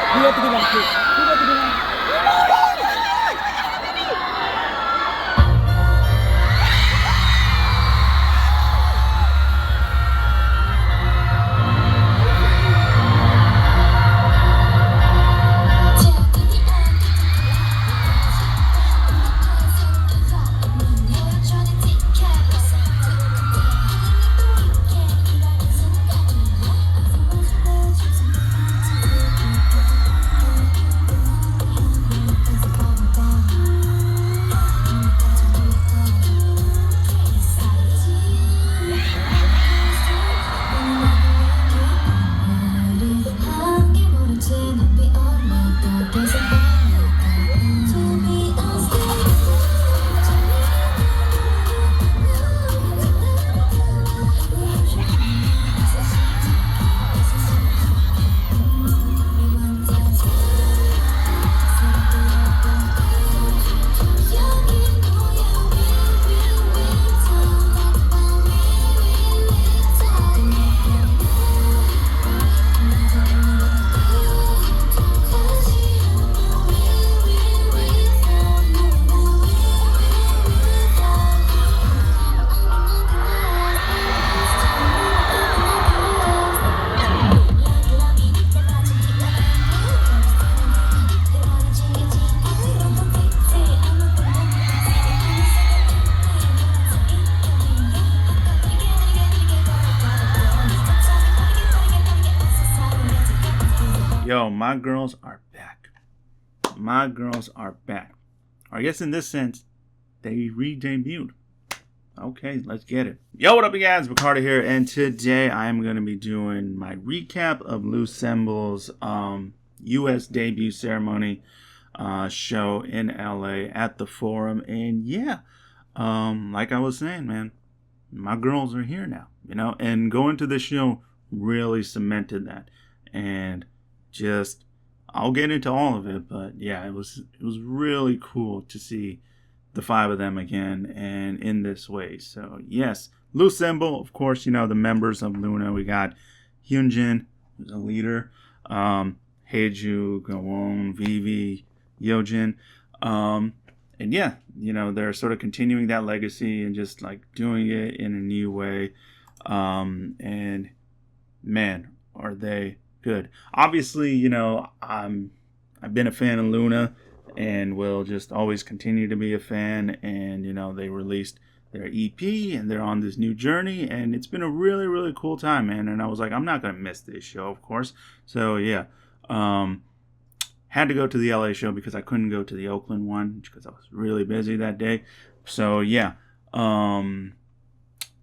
Lihat itu bang, lihat itu bang. Yo, my girls are back. My girls are back. I guess in this sense, they re-debuted. Okay, let's get it. Yo, what up, you guys? Bacardi here, and today I am going to be doing my recap of Loosemble's U.S. debut ceremony show in L.A. at the Forum. And yeah, like I was saying, man, my girls are here now, you know, and going to the show really cemented that. And just, I'll get into all of it, but yeah, it was really cool to see the five of them again and in this way. So yes, Loossemble, of course, you know, the members of Loona. We got Hyunjin, who's a leader, Haeju, Gawon, Vivi, Yeojin, and yeah, you know, they're sort of continuing that legacy and just like doing it in a new way. And man, are they good. Obviously, you know, I've been a fan of Loona and will just always continue to be a fan. And, you know, they released their EP and they're on this new journey. And it's been a really, really cool time, man. And I was like, I'm not going to miss this show, of course. So, yeah. Had to go to the LA show because I couldn't go to the Oakland one because I was really busy that day. So, yeah.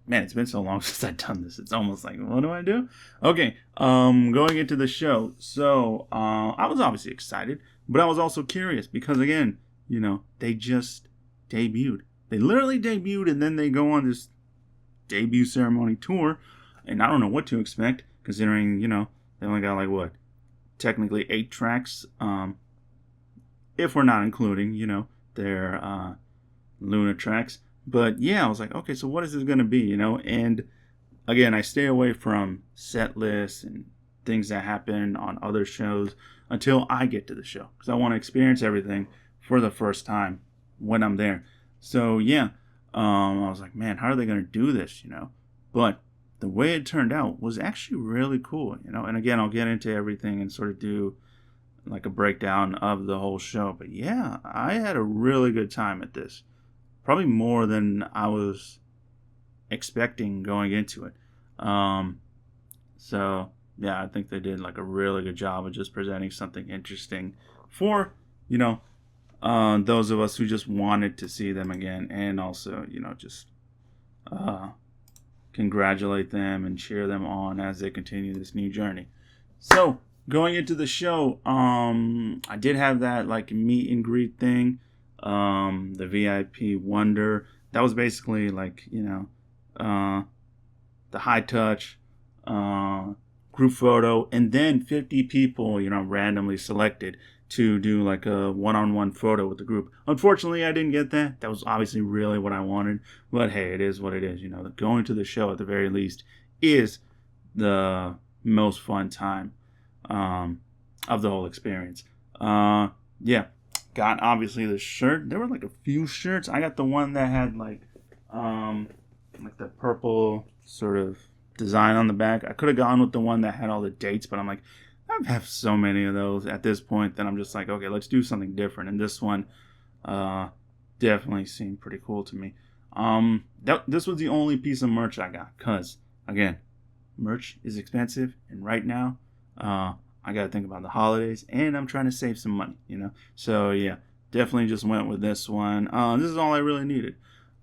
Man, it's been so long since I've done this. It's almost like, what do I do? Okay, going into the show. So, I was obviously excited, but I was also curious because, again, you know, they just debuted. They literally debuted, and then they go on this debut ceremony tour, and I don't know what to expect, considering, you know, they only got, like, what, technically 8 tracks, if we're not including, you know, their Loona tracks. But yeah, I was like, okay, so what is this going to be, you know? And again, I stay away from set lists and things that happen on other shows until I get to the show because I want to experience everything for the first time when I'm there. So yeah, I was like, man, how are they going to do this, you know? But the way it turned out was actually really cool, you know? And again, I'll get into everything and sort of do like a breakdown of the whole show. But yeah, I had a really good time at this. Probably more than I was expecting going into it. So, yeah, I think they did like a really good job of just presenting something interesting for, you know, those of us who just wanted to see them again. And also, you know, just congratulate them and cheer them on as they continue this new journey. So, going into the show, I did have that like meet and greet thing. The VIP Wonder. That was basically like, you know, the high touch group photo, and then 50 people, you know, randomly selected to do like a one-on-one photo with the group. Unfortunately, I didn't get that. That was obviously really what I wanted, but hey, it is what it is. You know, going to the show at the very least is the most fun time. of the whole experience. Yeah, got obviously the shirt. There were like a few shirts. I got the one that had like the purple sort of design on the back. I could have gone with the one that had all the dates, but I'm like, I have so many of those at this point that I'm just like, okay, let's do something different. And this one definitely seemed pretty cool to me. This was the only piece of merch I got, because again, merch is expensive, and right now I gotta think about the holidays, and I'm trying to save some money, you know. So yeah, definitely just went with this one. This is all I really needed.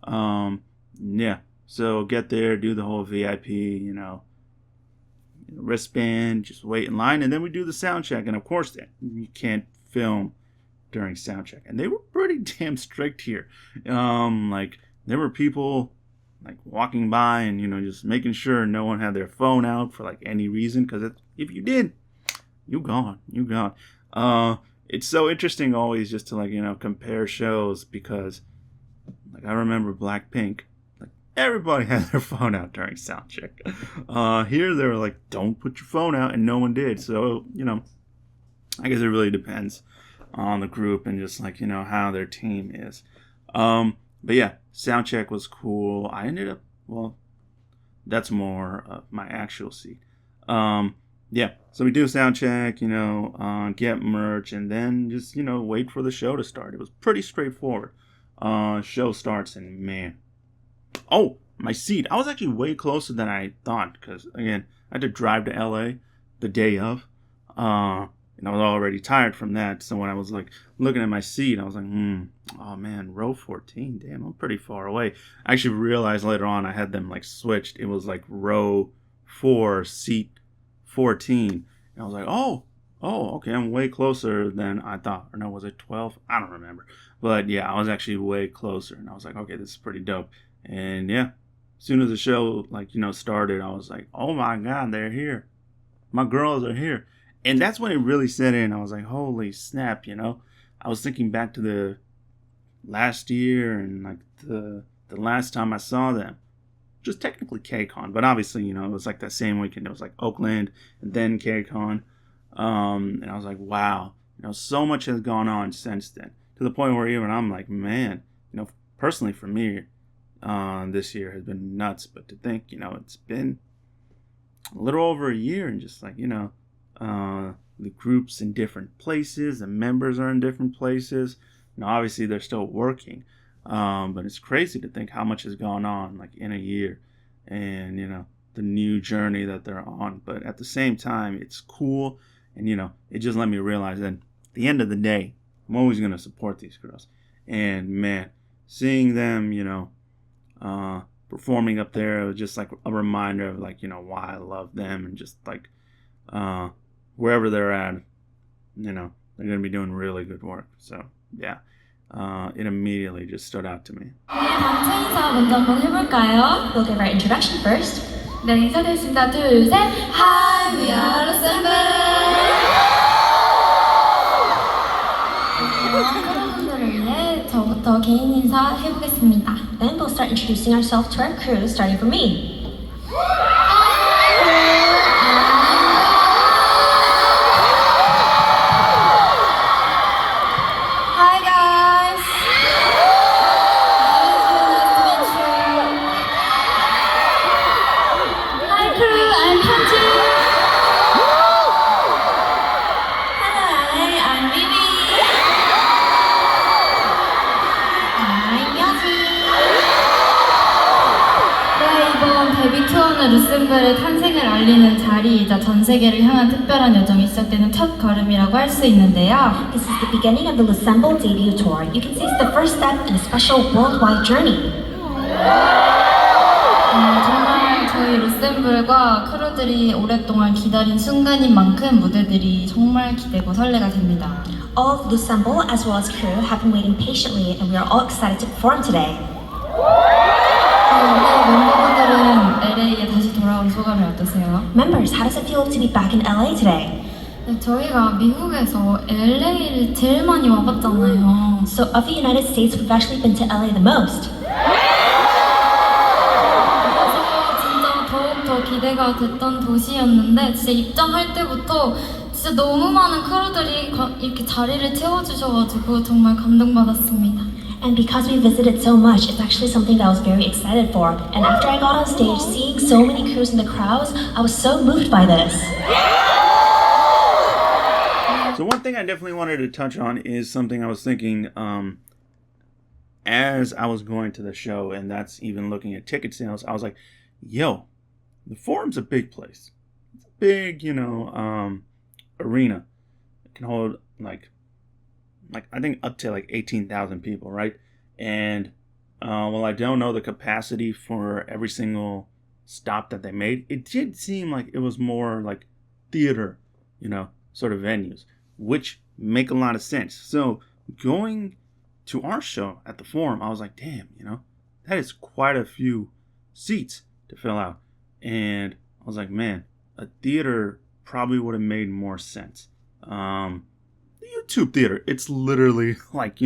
Yeah, so get there, do the whole VIP, you know, wristband, just wait in line, and then we do the sound check. And of course, you can't film during sound check, and they were pretty damn strict here. Like there were people like walking by and, you know, just making sure no one had their phone out for like any reason, because if you did, you gone. It's so interesting always just to, like, you know, compare shows, because like I remember Blackpink, like everybody had their phone out during sound check. Here they were like, don't put your phone out, and no one did. So, you know, I guess it really depends on the group and just, like, you know, how their team is. But yeah, sound check was cool. I ended up, well, that's more of my actual seat. Yeah, so we do sound check, you know, get merch, and then just, you know, wait for the show to start. It was pretty straightforward. Show starts, and man, oh, my seat. I was actually way closer than I thought, because again, I had to drive to LA the day of, and I was already tired from that. So when I was like looking at my seat, I was like, oh man, row 14. Damn, I'm pretty far away. I actually realized later on I had them like switched. It was like row 4, seat 14. And I was like, oh, okay, I'm way closer than I thought. Or no, was it 12? I don't remember. But yeah, I was actually way closer. And I was like, okay, this is pretty dope. And yeah, as soon as the show, like, you know, started, I was like, oh my God, they're here. My girls are here. And that's when it really set in. I was like, holy snap, you know. I was thinking back to the last year and like the last time I saw them. Just technically KCON, but obviously, you know, it was like that same weekend. It was like Oakland and then KCON. And I was like, wow, you know, so much has gone on since then. To the point where even I'm like, man, you know, personally for me, this year has been nuts. But to think, you know, it's been a little over a year, and just like, you know, the groups in different places, the members are in different places. You know, obviously they're still working, but it's crazy to think how much has gone on like in a year, and, you know, the new journey that they're on. But at the same time, it's cool, and, you know, it just let me realize that at the end of the day, I'm always going to support these girls. And man, seeing them, you know, performing up there, it was just like a reminder of, like, you know, why I love them, and just like wherever they're at, you know, they're going to be doing really good work. So yeah, it immediately just stood out to me. 단체 인사 먼저 한번 해볼까요? We'll give our introduction first. 네, 인사드리겠습니다. 둘, 셋. Hi, we are Loossemble. 크루분들을 위해 저부터 개인 인사 해보겠습니다. Then we'll start introducing ourselves to our crew, starting from me. 루셈블의 탄생을 알리는 자리이자 전 세계를 향한 특별한 여정이 시작되는 첫 걸음이라고 할 수 있는데요. This is the beginning of the Loossemble debut tour. You can see it's the first step in a special worldwide journey. 정말 저희 루셈블과 크루들이 오랫동안 기다린 순간인 만큼 무대들이 정말 기대고 설레가 됩니다. All of Loossemble as well as crew have been waiting patiently, and we are all excited to perform today. 멤버분들은 LA에 다시 돌아온 소감이 어떠세요? Members, how does it feel to be back in LA today? 네, 저희가 미국에서 LA를 제일 많이 와봤잖아요. So of the United States, we've actually been to LA the most. 그래서 진짜 더욱더 기대가 됐던 도시였는데 진짜 입장할 때부터 진짜 너무 많은 크루들이 이렇게 자리를 채워주셔가지고 정말 감동받았습니다. And because we visited so much, it's actually something that I was very excited for. And after I got on stage, seeing so many crews in the crowds, I was so moved by this. So one thing I definitely wanted to touch on is something I was thinking as I was going to the show, and that's even looking at ticket sales. I was like, yo, the Forum's a big place. It's a big, arena. It can hold like I think up to like 18,000 people, right? And while I don't know the capacity for every single stop that they made, it did seem like it was more like theater, sort of venues, which make a lot of sense. So going to our show at the Forum, I was like, damn, that is quite a few seats to fill out. And I was like, man, a theater probably would have made more sense. The YouTube theater, it's literally like,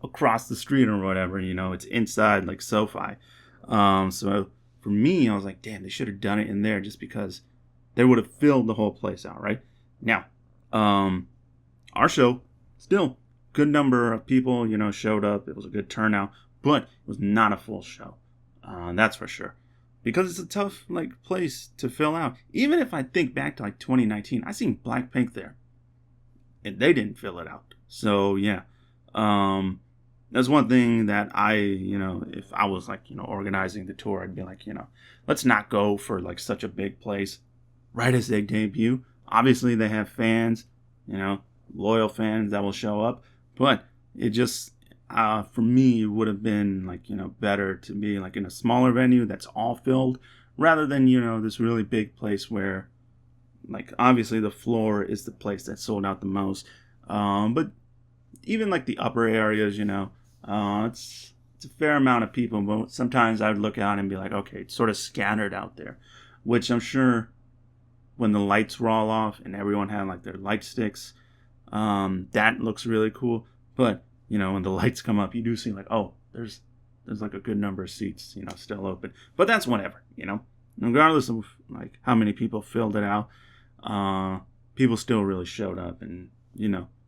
across the street or whatever, it's inside like SoFi. So for me, I was like, damn, they should have done it in there just because they would have filled the whole place out, right? Now, our show, still, good number of people, showed up. It was a good turnout, but it was not a full show. That's for sure. Because it's a tough, place to fill out. Even if I think back to, 2019, I seen Blackpink there. And they didn't fill it out. So, yeah. That's one thing that I, if I was, organizing the tour, I'd be like, let's not go for, such a big place right as they debut. Obviously, they have fans, loyal fans that will show up. But it just, for me, would have been, better to be, in a smaller venue that's all filled rather than, this really big place where, obviously the floor is the place that sold out the most. But even, the upper areas, it's a fair amount of people. But sometimes I would look out and be like, okay, it's sort of scattered out there. Which I'm sure when the lights roll off and everyone had, their light sticks, that looks really cool. But, when the lights come up, you do see there's a good number of seats, still open. But that's whatever, regardless of how many people filled it out, people still really showed up and,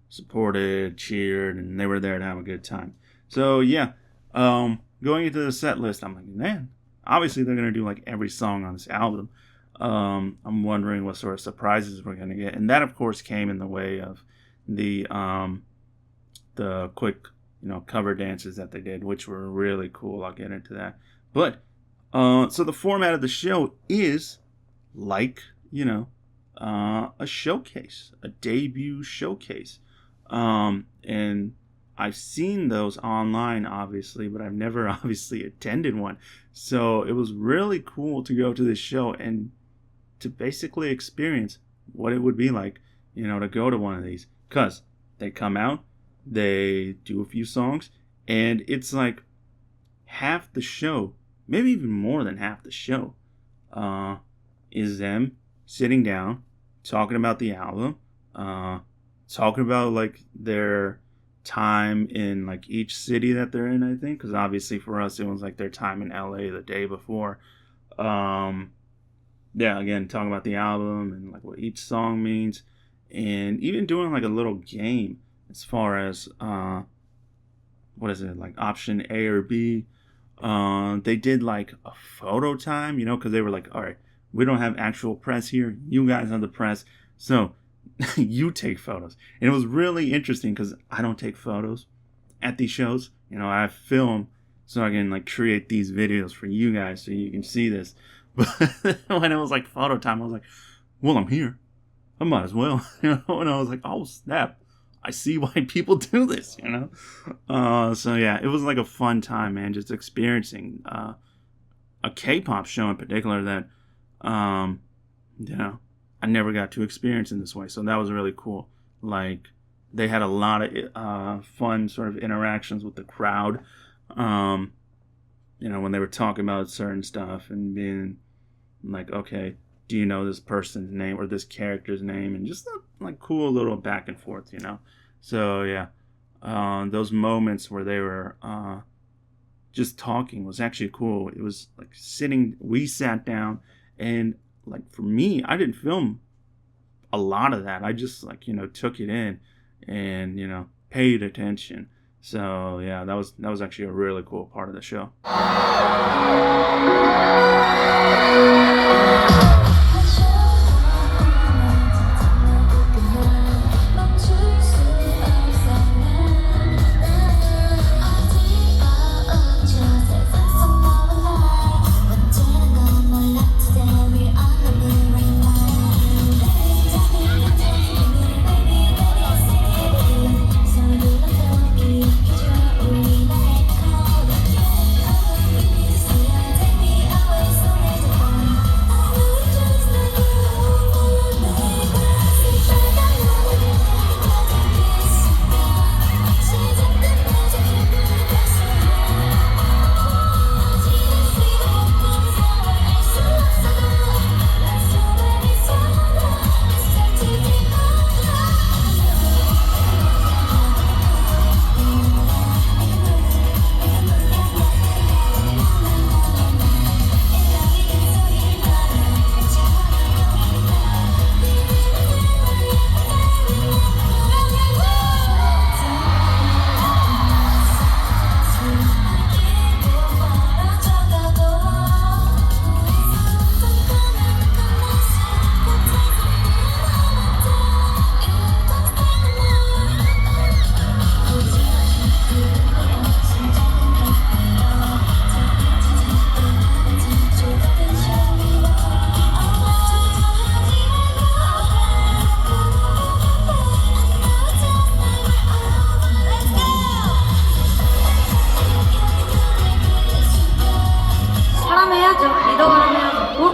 supported, cheered, and they were there to have a good time. So yeah, going into the set list, I'm like, man, obviously they're going to do every song on this album. I'm wondering what sort of surprises we're going to get. And that, of course, came in the way of the quick, cover dances that they did, which were really cool. I'll get into that. But, so the format of the show is a showcase, a debut showcase. And I've seen those online, obviously, but I've never obviously attended one. So it was really cool to go to this show and to basically experience what it would be like, to go to one of these. Because they come out, they do a few songs, and it's half the show, maybe even more than half the show, is them sitting down, talking about the album, talking about their time in each city that they're in, I think, because obviously for us it was their time in LA the day before. Again, talking about the album and what each song means, and even doing a little game as far as option A or B. They did a photo time, because they were all right, we don't have actual press here, you guys are the press, so you take photos. And it was really interesting because I don't take photos at these shows. I film so I can create these videos for you guys so you can see this. But when it was photo time, I was like, well, I'm here, I might as well. And I was like, oh snap, I see why people do this, So yeah, it was a fun time, man, just experiencing a K-pop show in particular that I never got to experience in this way. So that was really cool. They had a lot of fun sort of interactions with the crowd. When they were talking about certain stuff and being okay, do you know this person's name or this character's name? And just cool little back and forth, So yeah, those moments where they were just talking was actually cool. It was we sat down and for me, I didn't film a lot of that. I just like, took it in and, paid attention. So yeah, that was actually a really cool part of the show.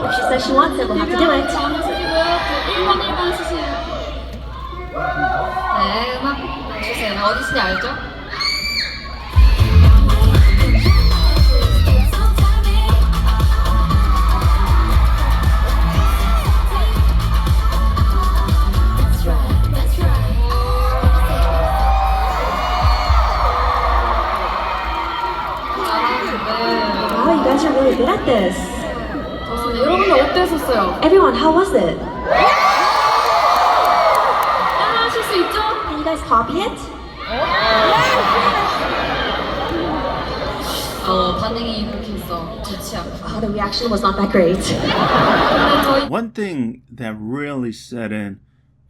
She says she wants it, we'll have to do it. 네, 음악 주세요. 어디신지 알죠? Wow, you guys are really good at this. 여러분들 어땠었어요? Everyone, how was it? 따라하실 수 있죠? Can you guys copy it? 반응이 그렇게 있어. 좋지 않고. Oh, the reaction was not that great. One thing that really set in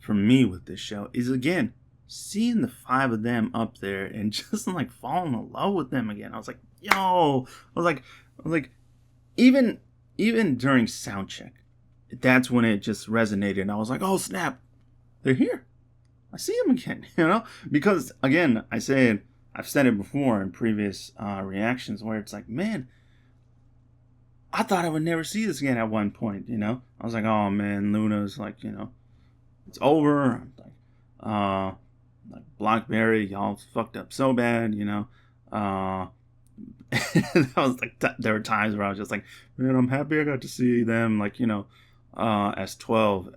for me with this show is, again, seeing the five of them up there and just like falling in love with them again. I was like, yo, I was like, even during sound check, that's when it just resonated. And I was like, oh snap, they're here. I see them again, because again, I've said it before in previous reactions where it's like, man, I thought I would never see this again at one point, I was like, oh man, Loona's like, it's over. Like Blackberry, y'all fucked up so bad, that was like, there were times where I was just like, man, I'm happy I got to see them, like, as 12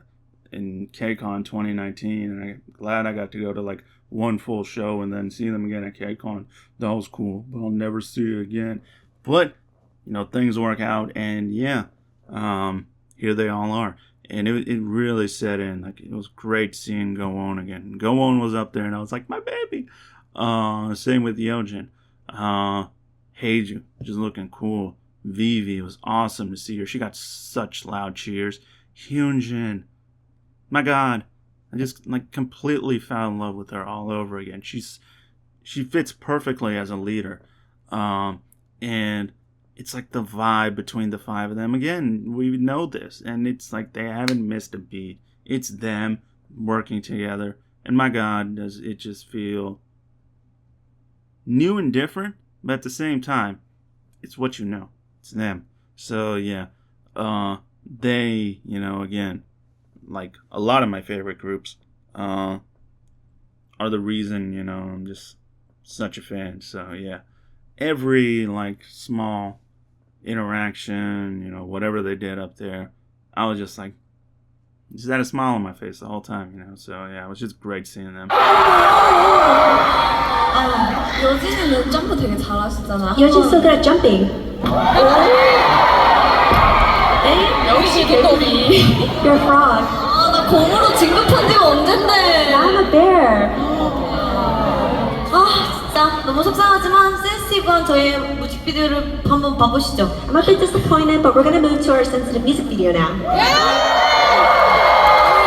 in KCON 2019, and I'm glad I got to go to like one full show and then see them again at KCON. That was cool, but I'll never see it again. But things work out, and yeah, here they all are, and it really set in. Like, it was great seeing Go On again. Go On was up there, and I was like, my baby. Same with Yeojin. Heiju, just looking cool. Vivi, it was awesome to see her. She got such loud cheers. Hyunjin, my God, I just like completely fell in love with her all over again. She fits perfectly as a leader, and it's like the vibe between the five of them. Again, we know this, and it's like they haven't missed a beat. It's them working together, and my God, does it just feel new and different, but at the same time, it's what you know. It's them. So yeah, they, again, like a lot of my favorite groups, are the reason, I'm just such a fan. So yeah, every like small interaction, whatever they did up there, I was just like, just had a smile on my face the whole time, So yeah, it was just great seeing them. 여진이는 점프 되게 잘하시잖아. You're just so good at jumping. 역시 개구리. You're a frog. 나 곰으로 진급한 지가 언젠데. I'm a bear. 아 진짜 너무 속상하지만 센시티브한 저희의 뮤직비디오를 한번 봐보시죠. I'm a bit disappointed, but we're gonna move to our sensitive music video now.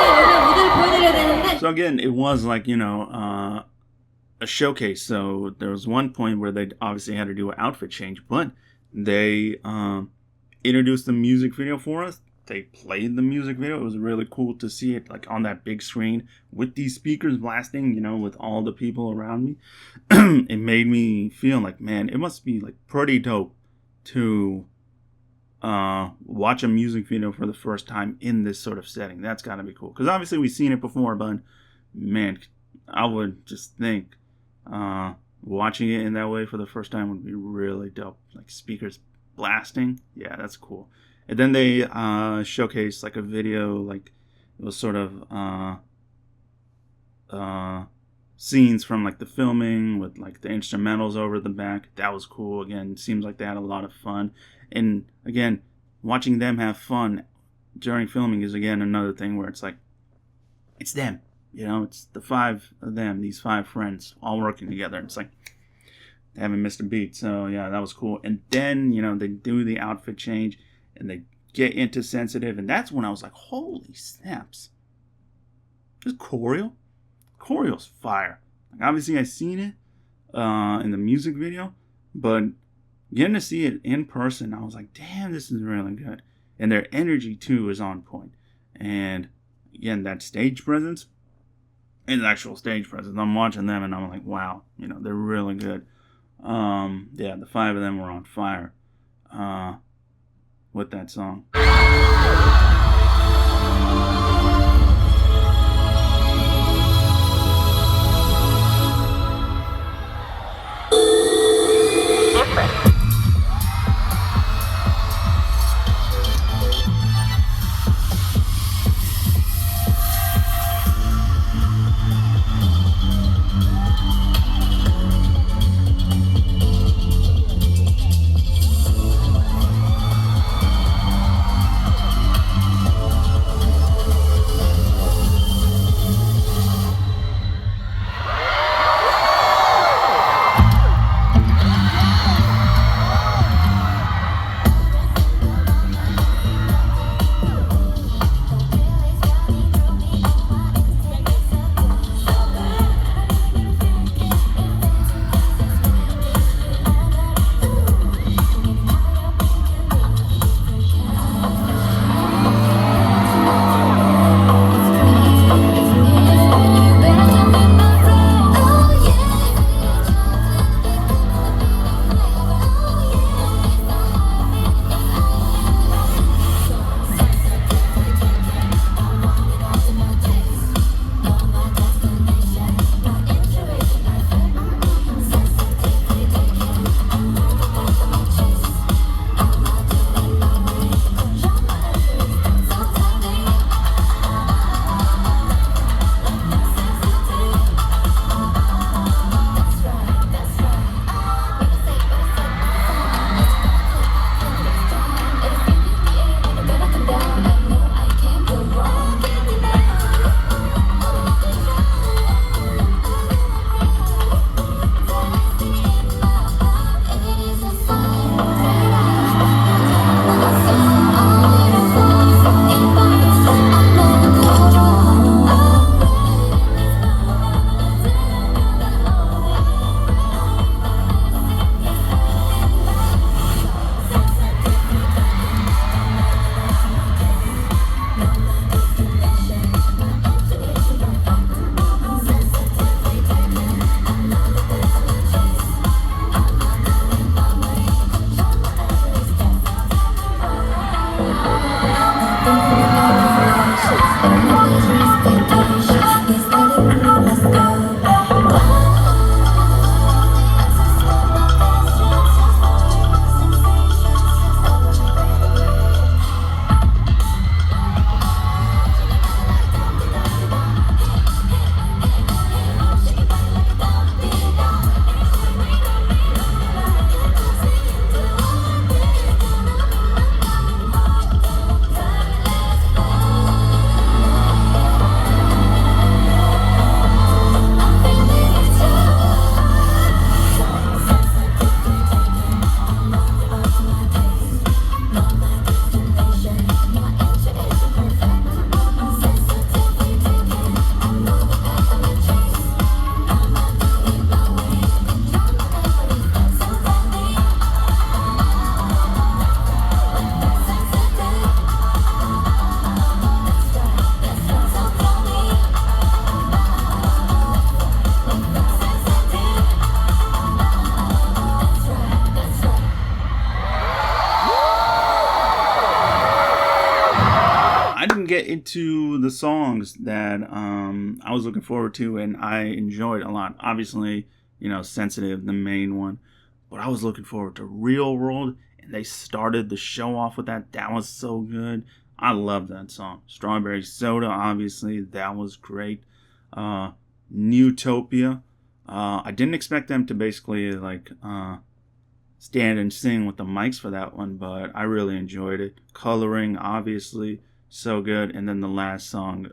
오늘 무대를 보여드려야 되는데 So again, it was like, a showcase. So there was one point where they obviously had to do an outfit change, but they introduced the music video for us. They played the music video. It was really cool to see it like on that big screen with these speakers blasting, with all the people around me. It made me feel like, man, it must be like pretty dope to watch a music video for the first time in this sort of setting. That's gotta be cool. Because obviously we've seen it before, but man, I would just think watching it in that way for the first time would be really dope. Like speakers blasting. Yeah, that's cool. And then they showcased like a video, like it was sort of scenes from like the filming with like the instrumentals over the back. That was cool. Again, seems like they had a lot of fun. And again, watching them have fun during filming is again another thing where it's like, it's them. It's the five of them, these five friends all working together. It's like they haven't missed a beat. So yeah, that was cool. And then, they do the outfit change and they get into sensitive. And that's when I was like, holy snaps. This choreo's fire. Like, obviously I've seen it in the music video, but getting to see it in person, I was like, damn, this is really good. And their energy too is on point. And again, that stage presence, and the actual stage presence, I'm watching them and I'm like, wow, they're really good. Yeah, the five of them were on fire with that song. get into the songs that I was looking forward to and I enjoyed a lot. Obviously, Sensitive, the main one. But I was looking forward to Real World, and they started the show off with that. That was so good. I love that song. Strawberry Soda, obviously, that was great. Newtopia. I didn't expect them to basically stand and sing with the mics for that one, but I really enjoyed it. Coloring, obviously, so good. And then the last song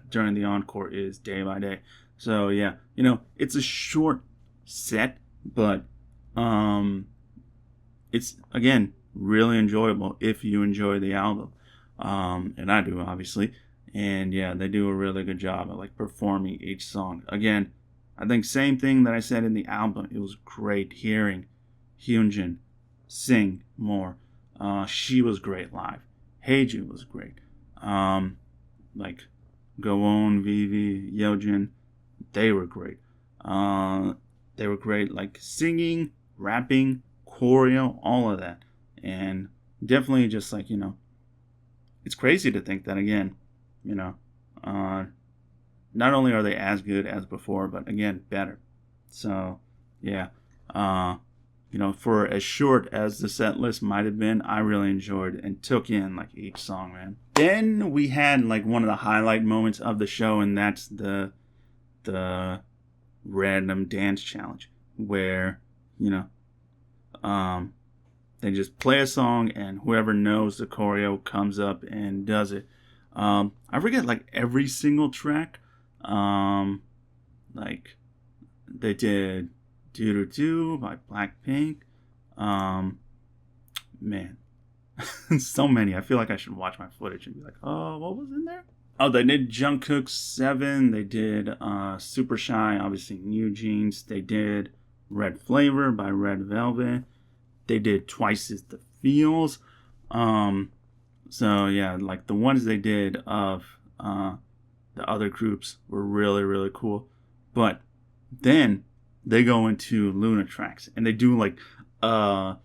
during the encore is Day by Day. So yeah, it's a short set, but it's, again, really enjoyable if you enjoy the album. And I do, obviously. And yeah, they do a really good job of performing each song. Again, I think same thing that I said in the album. It was great hearing Hyunjin sing more. She was great live. Haeju was great. Gowon, Vivi, Yeojin, they were great. They were great, singing, rapping, choreo, all of that. And definitely just it's crazy to think that, again, not only are they as good as before, but again, better. So yeah, for as short as the set list might have been, I really enjoyed and took in each song, man. Then we had one of the highlight moments of the show, and that's the random dance challenge where they just play a song and whoever knows the choreo comes up and does it. I forget every single track. They did Do Do Do by Blackpink. Man, so many. I feel like I should watch my footage and be oh, what was in there? Oh, they did Jungkook's 7. They did Super Shy, obviously New Jeans. They did Red Flavor by Red Velvet. They did Twice As the Feels. So yeah, the ones they did of the other groups were really, really cool. But then they go into Loona tracks and they do a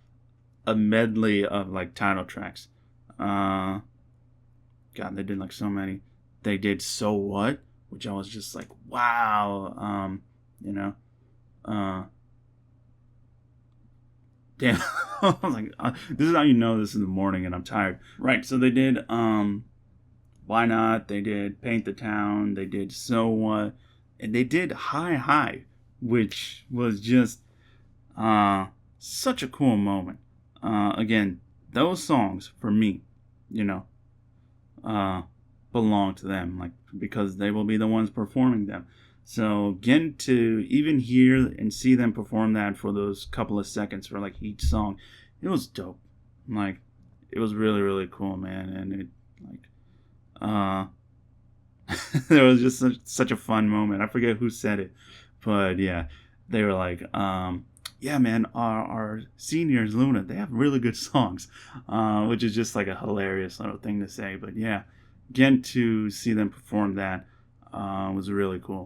medley of title tracks. God, they did so many. They did So What, which I was just wow. Damn. I was this is how you know this is the morning and I'm tired. Right, so they did Why Not, they did Paint the Town, they did So What, and they did Hi Hi, which was just such a cool moment. Again, those songs for me, belong to them, because they will be the ones performing them. So getting to even hear and see them perform that for those couple of seconds for each song, it was dope. It was really, really cool, man. And it there was just such a fun moment. I forget who said it, but yeah, they were yeah, man, our seniors, Loona, they have really good songs, which is just a hilarious little thing to say. But yeah, getting to see them perform that was really cool.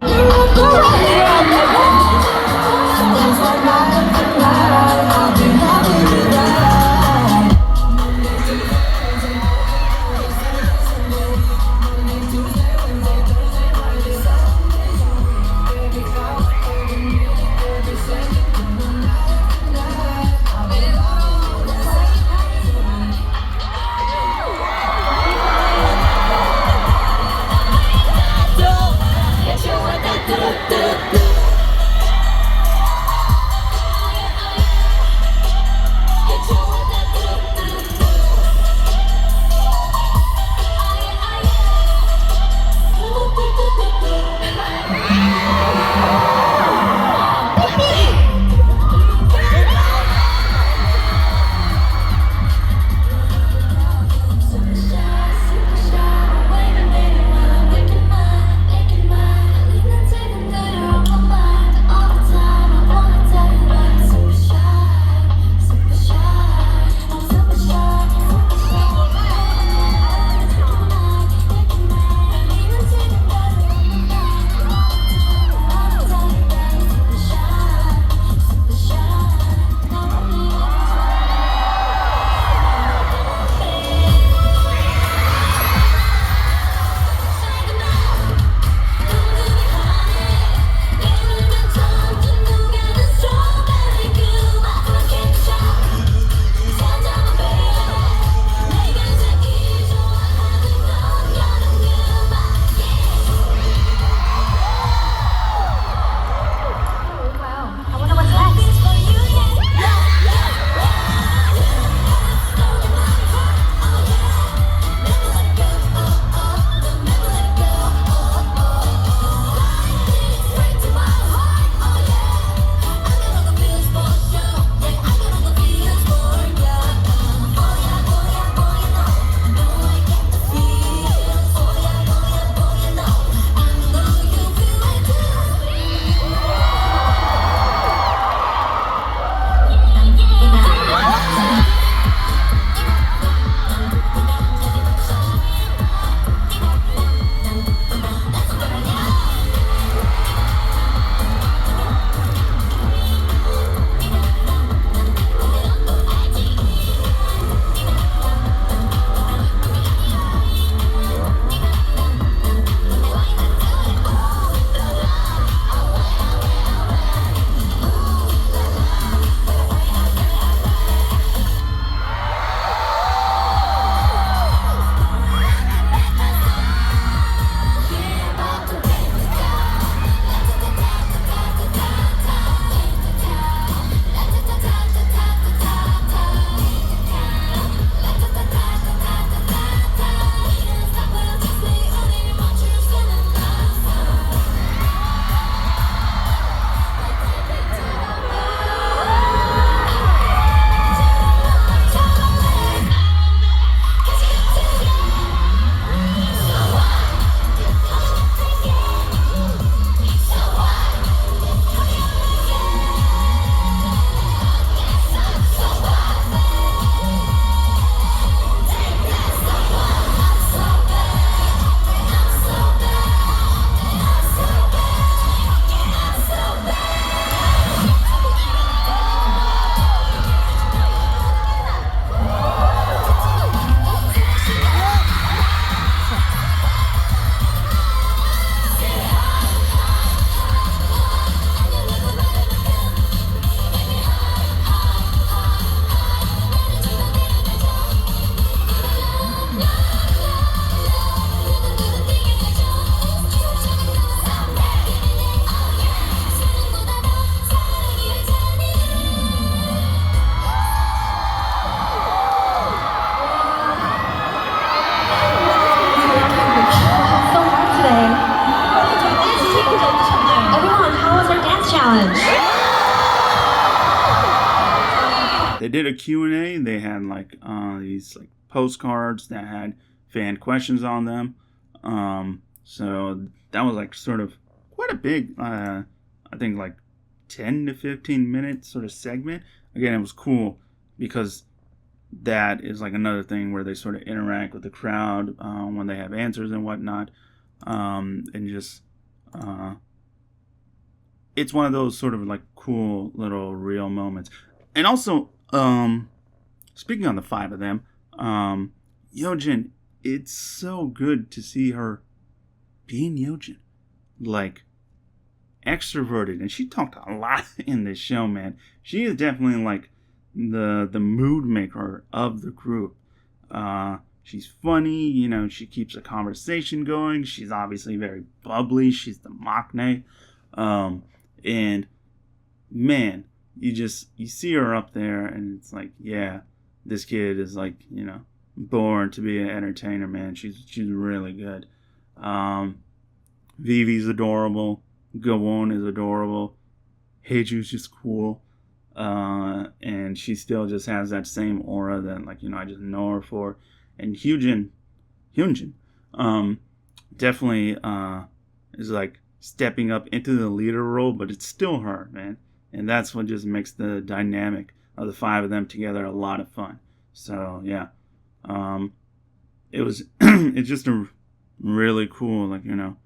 they did a Q&A. They had like these like postcards that had fan questions on them. So that was like sort of quite a big, I think like 10 to 15 minute sort of segment. Again, it was cool because that is like another thing where they sort of interact with the crowd when they have answers and whatnot. And just, it's one of those sort of like cool little real moments. And also, speaking on the 5 of them, Yeojin, it's so good to see her being Yeojin. Like, extroverted. And she talked a lot in this show, man. She is definitely like the mood maker of the group. She's funny, you know, she keeps a conversation going. She's obviously very bubbly. She's the maknae. And man, you see her up there and it's like, yeah, this kid is like, you know, born to be an entertainer, man. She's really good. Vivi's adorable. Gawon is adorable. Heiju's just cool. And she still just has that same aura that, like, you know, I just know her for. And Hyunjin, definitely is like stepping up into the leader role, but it's still her, man. And that's what just makes the dynamic of the 5 of them together a lot of fun. So yeah, it's just a really cool, like, you know,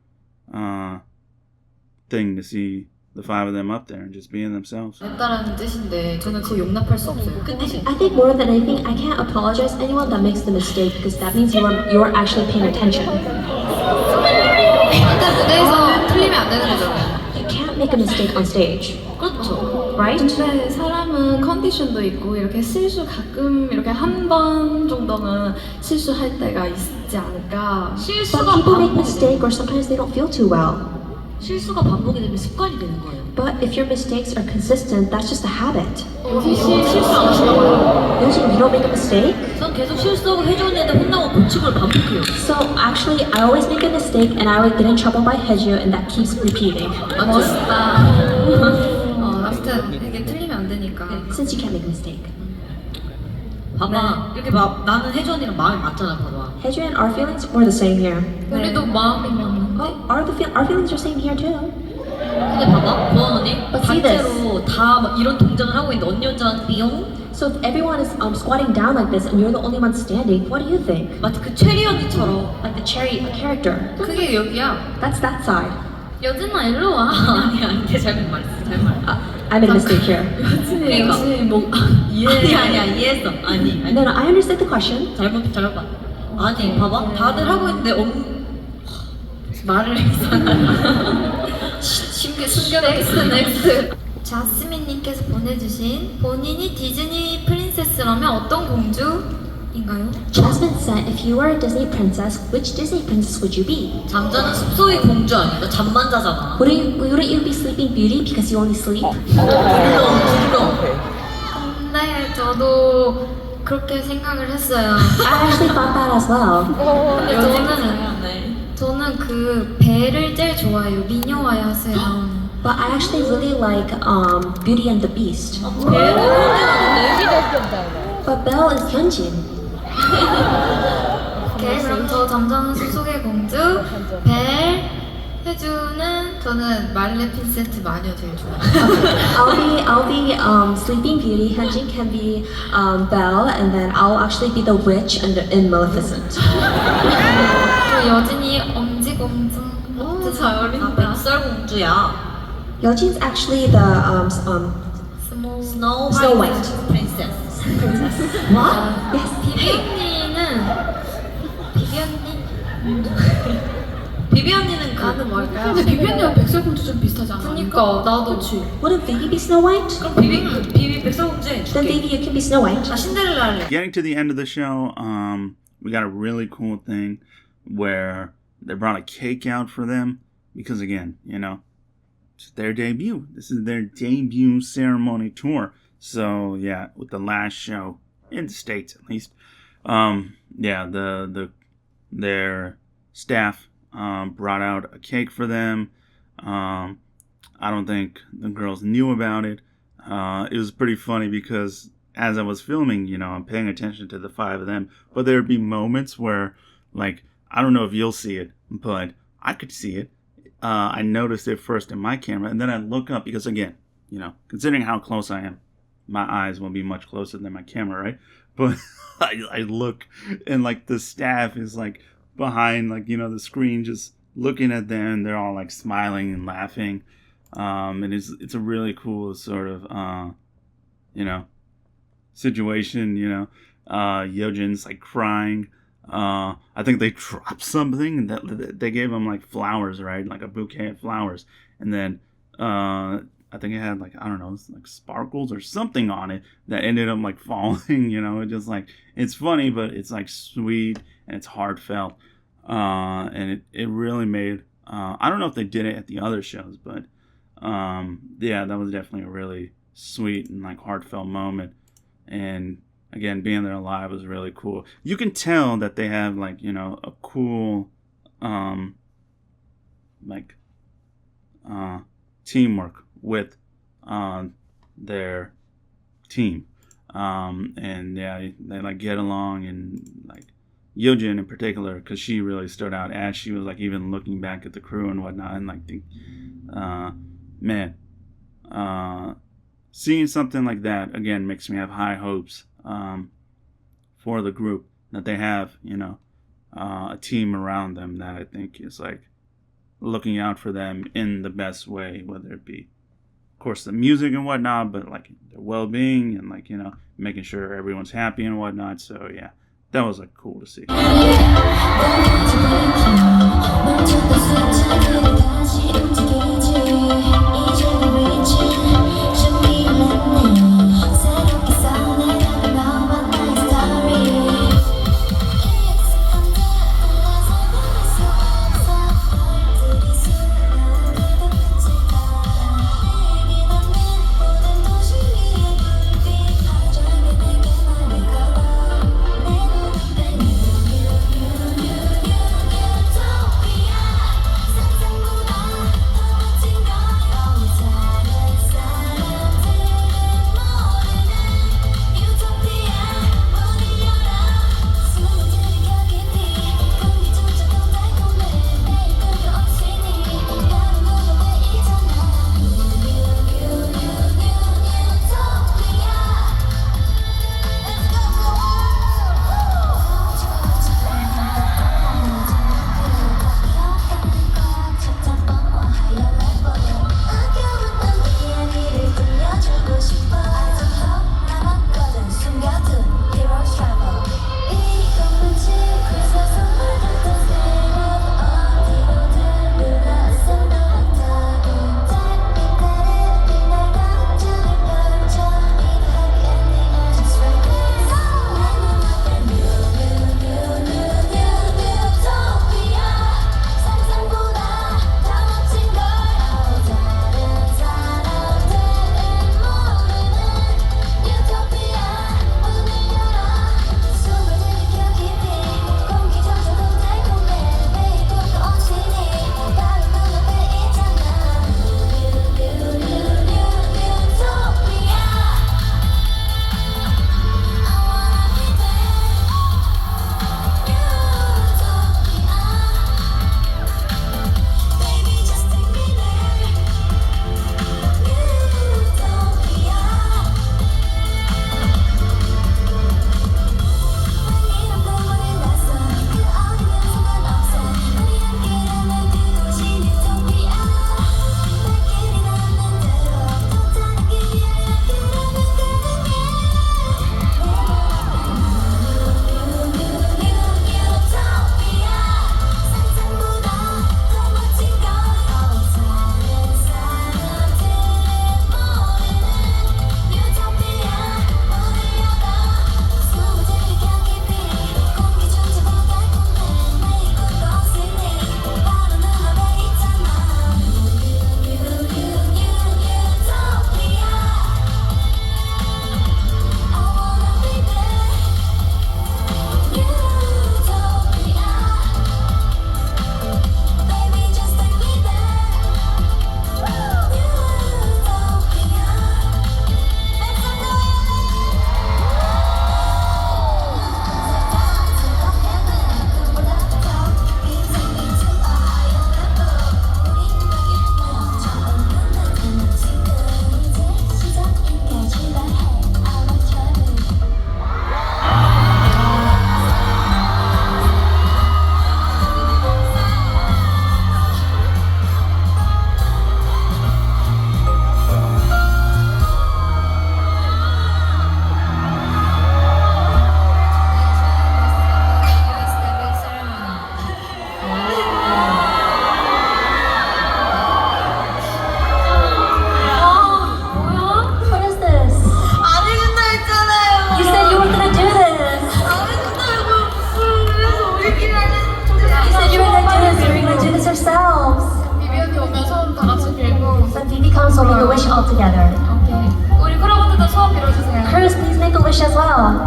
thing to see the 5 of them up there and just being themselves. 했다라는 뜻인데 저는 그거 용납할 수 없어요. 그 뜻이. I think more than anything, I can't apologize to anyone that makes the mistake because that means you are actually paying attention. 일단 무대에서 틀리면 안 되는 거잖아요. You can't make a mistake on stage, 그렇죠. right? 근데 사람은 컨디션도 있고 이렇게 실수 가끔 이렇게 한 번 정도는 실수할 때가 있지 않을까. But people make mistake or sometimes they don't feel too well. 실수가 반복이 되면 습관이 되는 거예요. But if your mistakes are consistent, that's just a habit. 요새 실수 안 하시나 봐요. Youjin, you don't make a mistake? 전 계속 실수하고 혜준이한테 혼나고 고치고 반복해요. So actually, I always make a mistake and I always get in trouble by Haeju and that keeps repeating. 멋있다. 아무튼 이게 틀리면 안 되니까. Since you can't make a mistake. 봐봐, 이렇게 봐. 나는 혜준이랑 마음이 맞잖아, 봐봐. Haeju and our feelings were the same here. 우리도 마음이 맞는데. Oh, our feelings are same here too. 근데 봐봐, 보원 언니 But see this. 단체로 다 막 이런 동작을 하고 있는데 언니 혼자 삐용? So if everyone is squatting down like this and you're the only one standing, what do you think? 마치 그 체리 언니처럼. Like the cherry character. 그게 여기야. That's that side. 여진아 일로 와. 아니, 잘못 말했어, 잘못 말했어. I made a mistake here. 여진 뭐 아니야, 이해했어. 아니. No, I understand the question. 잘못 봐. 아니, 봐봐. 다들 하고 있는데 말을 했어. 숨겨놓겠어. 넥스트. 자스민님께서 보내주신 본인이 디즈니 프린세스라면 어떤 공주인가요? Jasmine said, if you were a Disney princess, which Disney princess would you be? 잠자는 숲속의 공주 아닌가? 잠만 자잖아. Wouldn't you be Sleeping Beauty because you only sleep? 근데 저도 그렇게 생각을 했어요. I actually thought that as well. 근데 저는 그 벨을 제일 좋아해요. 미녀와 야수에 나오는. But I actually really like Beauty and the Beast. But Belle is Hyunjin. 오케이, 그럼 저 잠자는 숲속의 공주 벨 혜주는 저는 말레피센트 마녀 제일 좋아해요. I'll be Sleeping Beauty. Hyunjin can be Belle, and then I'll actually be the witch in Maleficent. 저 여진이 엄지공주. 잘 어울린다. 백설공주야. Yeojin's actually the Snow White. princess. What? Yes. 비비 언니는 가는 뭘까요? 근데 비비 언니랑 백설공주 좀 비슷하지 않아? 그니까 나도 Wouldn't Vivi be Snow White? 그럼 비비 백설공주에 Then Vivi, you can be Snow White. 나 신데렐라 할래. Getting to the end of the show, we got a really cool thing where they brought a cake out for them because, again, you know, it's their debut. This is their debut ceremony tour. So yeah, with the last show in the States at least, yeah, their staff brought out a cake for them. I don't think the girls knew about it. It was pretty funny because as I was filming, you know, I'm paying attention to the 5 of them, but there'd be moments where, like, I don't know if you'll see it, but I could see it. I noticed it first in my camera, and then I look up because, again, you know, considering how close I am, my eyes will be much closer than my camera, right? But I look, and like the staff is like behind, like, you know, the screen, just looking at them. They're all like smiling and laughing, and it's a really cool sort of you know, situation. You know, Yeojin's like crying. I think they dropped something that they gave him, like flowers, right? Like a bouquet of flowers, and then I think it had, like, I don't know, like sparkles or something on it that ended up like falling. You know, it just like, it's funny, but it's like sweet and it's heartfelt, and it really made. I don't know if they did it at the other shows, but yeah, that was definitely a really sweet and like heartfelt moment. And again, being there live was really cool. You can tell that they have, like, you know, a cool like teamwork with their team, and yeah, they like get along, and like Yeojin in particular, because she really stood out as she was like even looking back at the crew and whatnot, and like the man, seeing something like that again makes me have high hopes for the group, that they have, you know, a team around them that I think is like looking out for them in the best way, whether it be, of course, the music and whatnot, but like their well-being and, like, you know, making sure everyone's happy and whatnot. So yeah, that was like cool to see. together. 오케이. 우리 크루분들도 소원 빌어주세요. Cruz, please make a wish as well.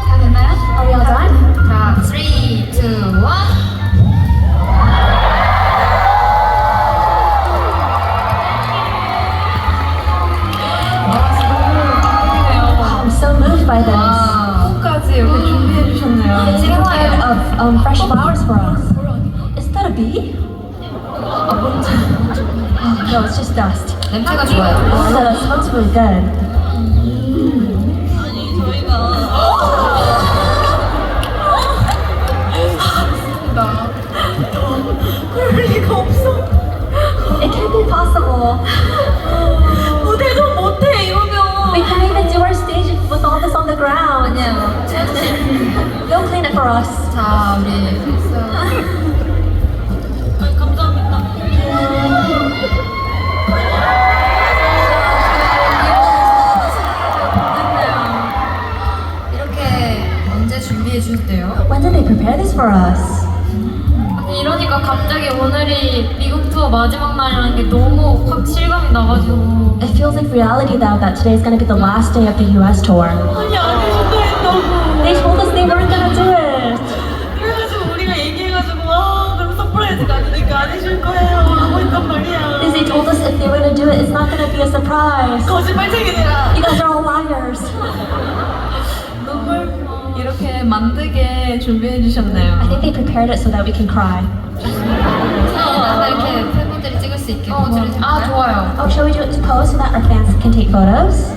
다 됐나요? Are we all done? 자, 3, 2, 1. I'm so moved by this. 꽃까지 이렇게 준비해 주셨네요. They prepared of fresh flowers for us. Is that a bee? Oh, no, it's just dust. 냄새가 좋아요. So it smells really good. 아니 저희가 그럴 리가 없어. It can't be possible. 무대도 못해 이러면. We can't even do our stage with all this on the ground. 아니에요. Go clean it for us. 자, 우리 필수. 아니, 감사합니다. 이렇게 언제 준비해 주셨대요? When did they prepare this for us? 아니 이러니까 갑자기 오늘이 미국 투어 마지막 날이라는 게 너무 확 실감이 나가지고 It feels like reality now that today is going to be the last day of the US tour. 아니 안 해준다 했다고. They told us they weren't going to do it. 그래가지고 우리가 얘기해가지고 그럼 서프라이즈가 아니니까 안 해줄 거예요 하고 있단 말이야. They told us if they were going to do it, it's not going to be a surprise. 거짓말쟁이들아. You guys are all liars. 눈물 이렇게 만들게 준비해 주셨네요. I think they prepared it so that we can cry. 이렇게 팬분들이 찍을 수 있게 포즈를 좀 아, 좋아요. Oh, shall we do it to pose so that our fans can take photos?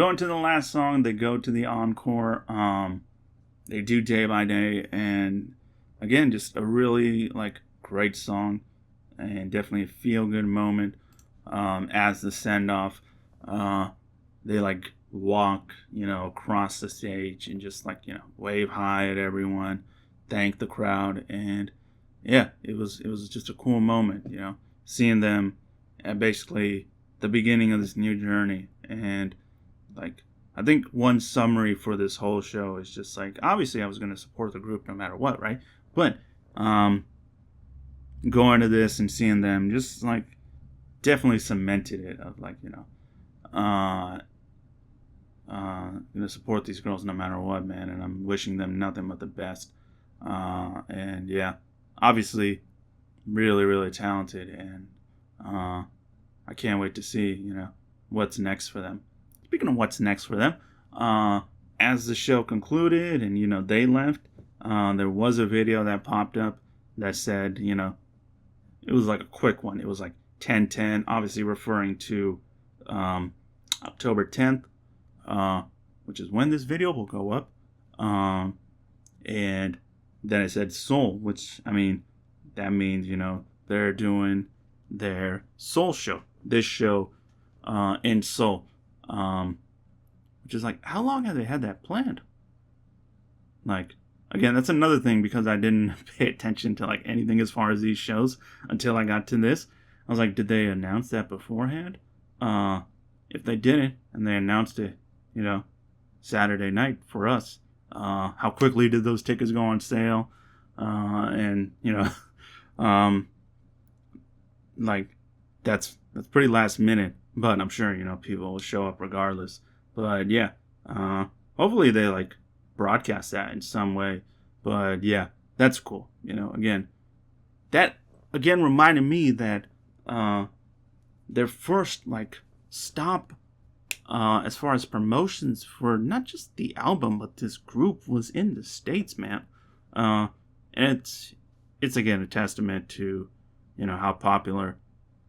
Going to the last song, they go to the encore. They do Day by Day, and again, just a really like great song, and definitely a feel good moment. As the send off, they like walk, across the stage and just like wave hi at everyone, thank the crowd, and yeah, it was just a cool moment, seeing them at basically the beginning of this new journey. And like, I think one summary for this whole show is just like, obviously I was going to support the group no matter what, right? But going to this and seeing them just like definitely cemented it of like, gonna support these girls no matter what, man, and I'm wishing them nothing but the best. And yeah, obviously really, really talented, and I can't wait to see, what's next for them. Speaking of what's next for them, as the show concluded and, they left, there was a video that popped up that said, it was like a quick one. It was like 10/10, obviously referring to October 10th, which is when this video will go up. And then it said Seoul, which, I mean, that means, they're doing their Seoul show. This show in Seoul. Which is like, how long have they had that planned? Like, again, that's another thing, because I didn't pay attention to like anything as far as these shows until I got to this. I was like, did they announce that beforehand? If they didn't, and they announced it, Saturday night for us, how quickly did those tickets go on sale? And like that's pretty last minute, but I'm sure people will show up regardless. But yeah, hopefully they like broadcast that in some way. But yeah, that's cool. Again, that again reminded me that their first like stop as far as promotions for not just the album but this group was in the States, man. And it's again a testament to how popular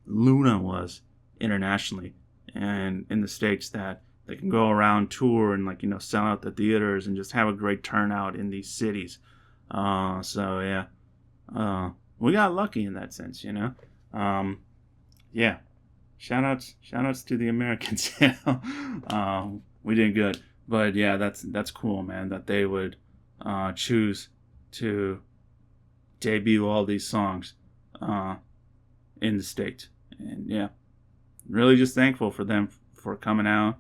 Loona was internationally and in the States, that they can go around, tour, and like sell out the theaters and just have a great turnout in these cities. So yeah, we got lucky in that sense, yeah. Shout outs to the Americans. We did good, but yeah, that's cool, man, that they would choose to debut all these songs in the States. And yeah, really just thankful for them for coming out,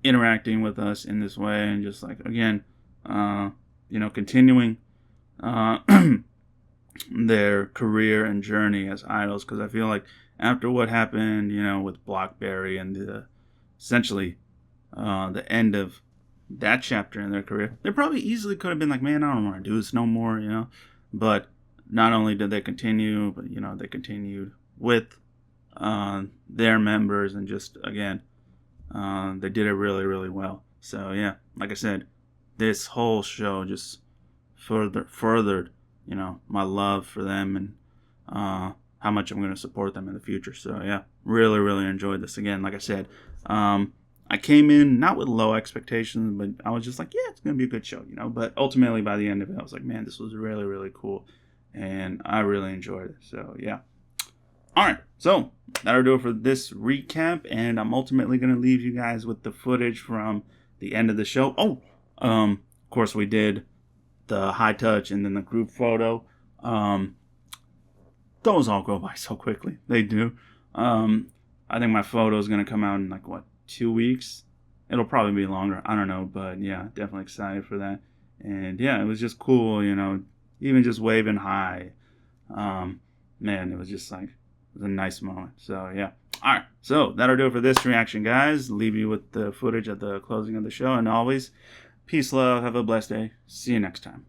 interacting with us in this way, and just like, again, continuing their career and journey as idols. Because I feel like after what happened, with BlackBerry and essentially the end of that chapter in their career, they probably easily could have been like, man, I don't want to do this no more, But not only did they continue, but they continued with their members, and just again, they did it really, really well. So yeah, like I said, this whole show just furthered my love for them, and how much I'm going to support them in the future. So yeah, really, really enjoyed this. Again, like I said, I came in not with low expectations, but I was just like, yeah, it's going to be a good show, But ultimately, by the end of it, I was like, man, this was really, really cool, and I really enjoyed it. So yeah. All right, so that'll do it for this recap, and I'm ultimately going to leave you guys with the footage from the end of the show. Oh, of course, we did the high touch and then the group photo. Those all go by so quickly. They do. I think my photo is going to come out in 2 weeks? It'll probably be longer. I don't know, but yeah, definitely excited for that. And yeah, it was just cool, even just waving hi. Man, it was just like, it was a nice moment. So yeah. All right. So that'll do it for this reaction, guys. Leave you with the footage at the closing of the show. And always, peace, love. Have a blessed day. See you next time.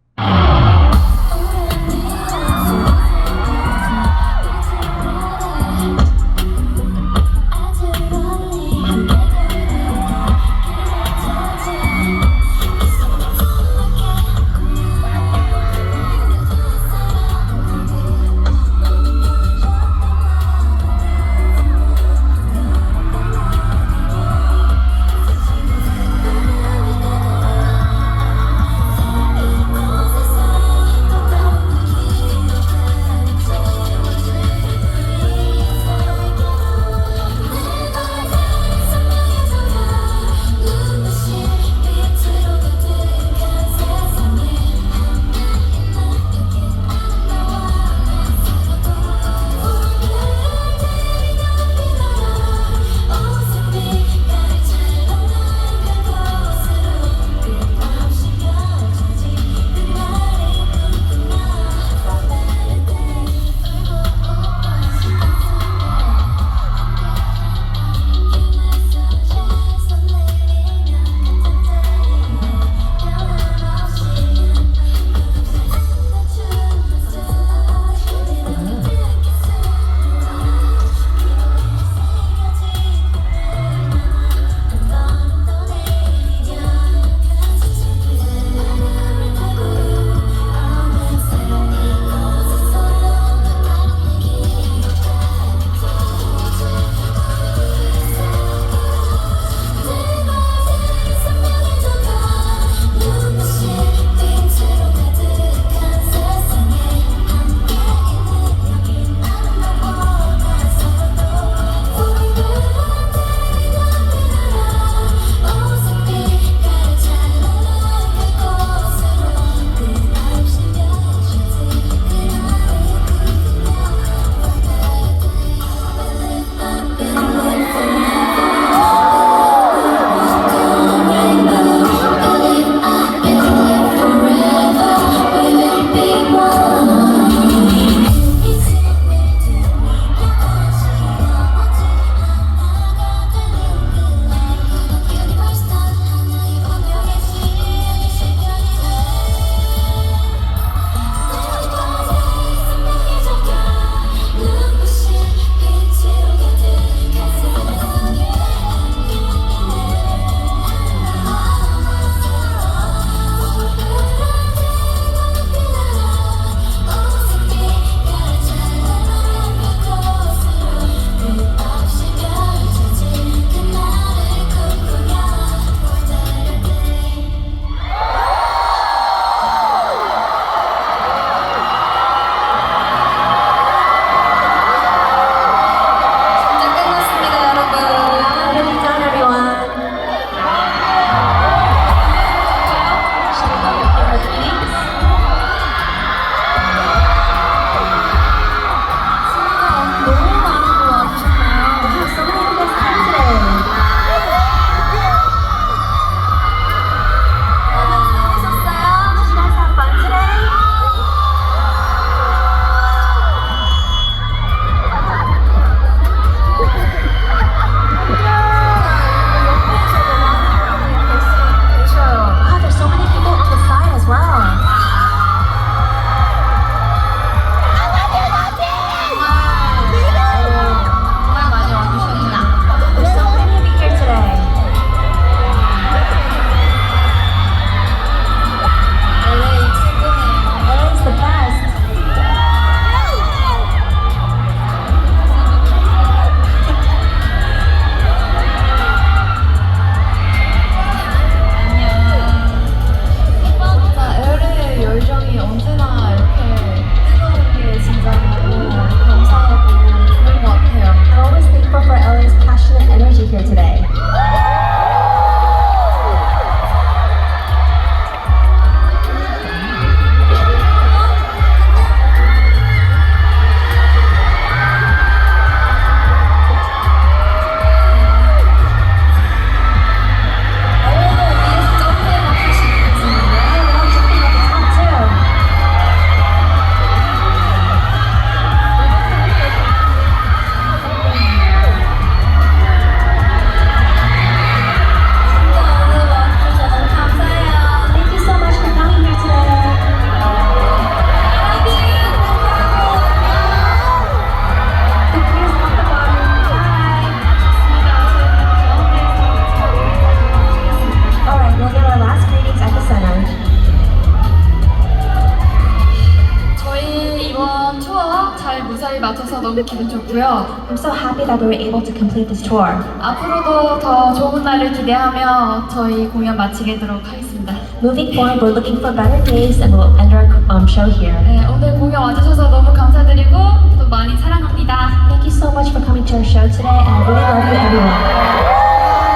기분 좋고요. I'm so happy that we were able to complete this tour. 앞으로도 더 좋은 날을 기대하며 저희 공연 마치도록 하겠습니다. Moving forward, we're looking for better days and we'll end our show here. 네, 오늘 공연 와주셔서 너무 감사드리고 또 많이 사랑합니다. Thank you so much for coming to our show today and I really love you everyone.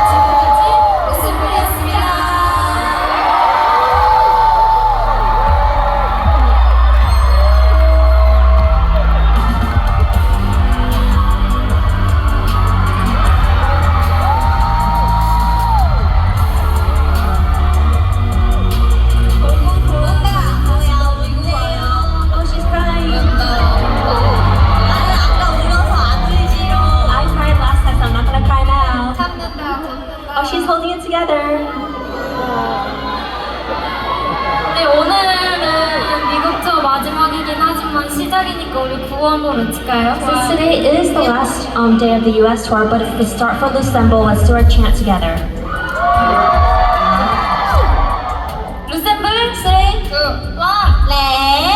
지금까지 로셈블이었습니다. Oh, she's crying. I cried last time, so I'm not gonna cry now. Oh, she's holding it together. 네, 오늘은 미국 투어 마지막이긴 하지만 시작이니까 우리 구호한번 외칠까요? Since today is the last day of the US tour, but it's the start for Loossemble, let's do our chant together. 루셈블 3, 2, 1, 네.